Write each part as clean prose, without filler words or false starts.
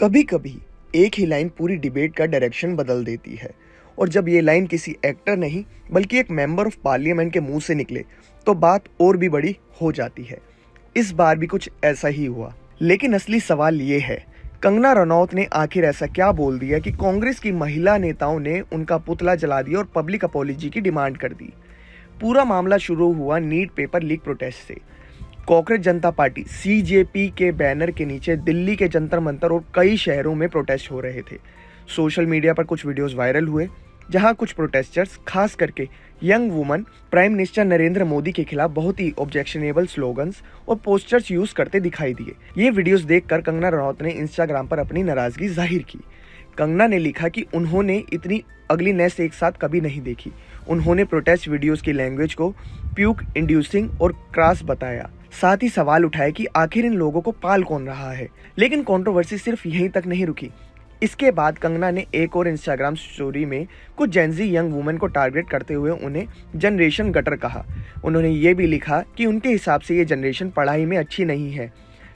कभी कभी एक ही लाइन पूरी डिबेट का डायरेक्शन बदल देती है। और जब ये लाइन किसी एक्टर नहीं बल्कि एक मेंबर ऑफ पार्लियामेंट के मुंह से निकले तो बात और भी बड़ी हो जाती है। इस बार भी कुछ ऐसा ही हुआ। लेकिन असली सवाल ये है, कंगना रनौत ने आखिर ऐसा क्या बोल दिया कि कांग्रेस की महिला नेताओं ने उनका पुतला जला दिया और पब्लिक अपॉलॉजी की डिमांड कर दी। पूरा मामला शुरू हुआ नीट पेपर लीक प्रोटेस्ट से। कांग्रेस जनता पार्टी सीजेपी के बैनर के नीचे दिल्ली के जंतर मंतर और कई शहरों में प्रोटेस्ट हो रहे थे। सोशल मीडिया पर कुछ वीडियोस वायरल हुए जहां कुछ प्रोटेस्टर्स, खास करके young woman, prime minister Narendra Modi के खिलाफ बहुत ही ऑब्जेक्शनेबल स्लोगन्स और पोस्टर्स यूज करते दिखाई दिए। ये वीडियोस देखकर कंगना रनौत ने इंस्टाग्राम पर अपनी नाराजगी जाहिर की। कंगना ने लिखा कि उन्होंने इतनी अगलीनेस एक साथ कभी नहीं देखी। उन्होंने प्रोटेस्ट वीडियोस की लैंग्वेज को प्यूक इंड्यूसिंग और क्रास बताया। साथ ही सवाल उठाए कि आखिर इन लोगों को पाल कौन रहा है। लेकिन कंट्रोवर्सी सिर्फ यहीं तक नहीं रुकी। इसके बाद कंगना ने एक और इंस्टाग्राम स्टोरी में कुछ जेनजी यंग वुमेन को टारगेट करते हुए उन्हें जनरेशन गटर कहा। उन्होंने ये भी लिखा कि उनके हिसाब से ये जनरेशन पढ़ाई में अच्छी नहीं है,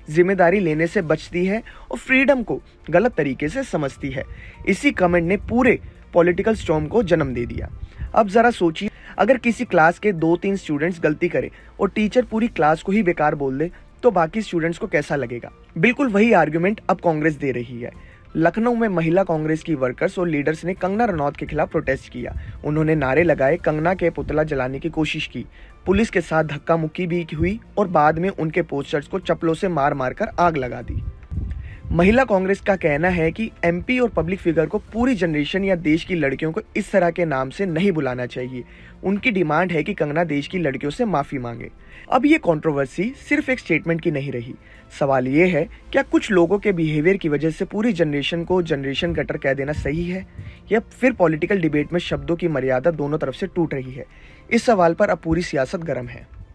जिम्मेदारी लेने से बचती है और फ्रीडम को गलत तरीके से समझती है। इसी कमेंट ने पूरे पॉलिटिकल स्टॉर्म को जन्म दे दिया। अब जरा सोचिए, अगर किसी क्लास के 2-3 स्टूडेंट्स गलती करें और टीचर पूरी क्लास को ही बेकार बोल दे तो बाकी स्टूडेंट्स को कैसा लगेगा। बिल्कुल वही आर्गुमेंट अब कांग्रेस दे रही है। लखनऊ में महिला कांग्रेस की वर्कर्स और लीडर्स ने कंगना रनौत के खिलाफ प्रोटेस्ट किया। उन्होंने नारे लगाए, कंगना के पुतला जलाने की कोशिश की, पुलिस के साथ धक्का मुक्की भी हुई और बाद में उनके पोस्टर्स को चप्पलों से मार मार कर आग लगा दी। महिला कांग्रेस का कहना है कि एमपी और पब्लिक फिगर को पूरी जनरेशन या देश की लड़कियों को इस तरह के नाम से नहीं बुलाना चाहिए। उनकी डिमांड है कि कंगना देश की लड़कियों से माफी मांगे। अब ये कंट्रोवर्सी सिर्फ एक स्टेटमेंट की नहीं रही। सवाल ये है, क्या कुछ लोगों के बिहेवियर की वजह से पूरी जनरेशन को जनरेशन गटर कह देना सही है, या फिर पॉलिटिकल डिबेट में शब्दों की मर्यादा दोनों तरफ से टूट रही है? इस सवाल पर अब पूरी सियासत गर्म है।